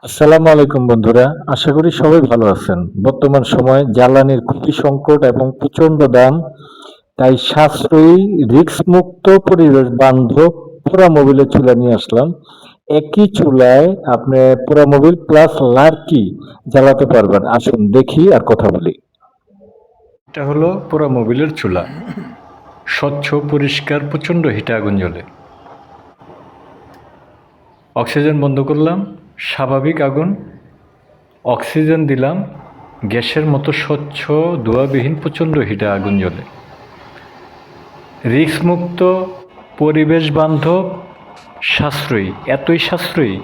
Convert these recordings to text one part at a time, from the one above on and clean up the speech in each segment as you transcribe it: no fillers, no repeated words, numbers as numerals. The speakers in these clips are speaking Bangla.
আসসালামু আলাইকুম বন্ধুরা, আশা করি সবাই ভালো আছেন। বর্তমান সময়ে জ্বালানির খুবই সংকট এবং প্রচন্ড দাম। তাই সাশ্রয়ী, রিস্কমুক্ত, পরিবেশ বান্ধব পোড়া মোবিলের চুলা নিয়ে আসলাম। একই চুলায় আপনি পোড়া মোবিল প্লাস লার্কি জ্বালাতে পারবেন। আসুন দেখি আর কথা বলি। এটা হলো পোড়া মোবিলের চুলা। স্বচ্ছ, পরিষ্কার, প্রচন্ড হিটে আগুন জ্বলে। অক্সিজেন বন্ধ করলাম, স্বাভাবিক আগুন। অক্সিজেন দিলাম, গ্যাসের মতো স্বচ্ছ, ধোঁয়াবিহীন, প্রচণ্ড হিটে আগুন জ্বলে। রিস্কমুক্ত, পরিবেশ বান্ধব, সাশ্রয়ী। এতই সাশ্রয়ী,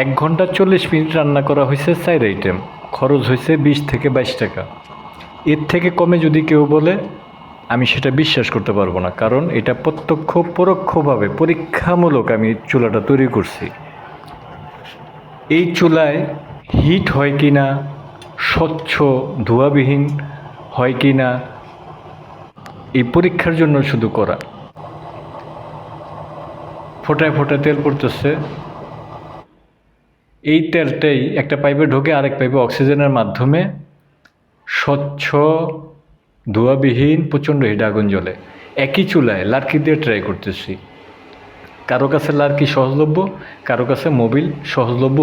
1 ঘন্টা 40 মিনিট রান্না করা হয়েছে 4 আইটেম, খরচ হয়েছে 20 থেকে 22 টাকা। এর থেকে কমে যদি কেউ বলে, আমি সেটা বিশ্বাস করতে পারবো না, কারণ এটা প্রত্যক্ষ পরোক্ষভাবে পরীক্ষামূলক আমি চুলাটা তৈরি করছি। এই চুলায় হিট হয় কি না, স্বচ্ছ ধোঁয়াবিহীন হয় কি না, এই পরীক্ষার জন্য শুধু করা। ফোটায় ফোটায় তেল পড়তেছে। এই তেলটাই একটা পাইপে ঢোকে, আরেক পাইপে অক্সিজেনের মাধ্যমে স্বচ্ছ, ধোঁয়াবিহীন, প্রচণ্ড হিট আগুন জ্বলে। একই চুলায় লার্কি দিয়ে ট্রাই করতেছি। কারো কাছে লার্কি সহজলভ্য, কারো কাছে মোবিল সহজলভ্য।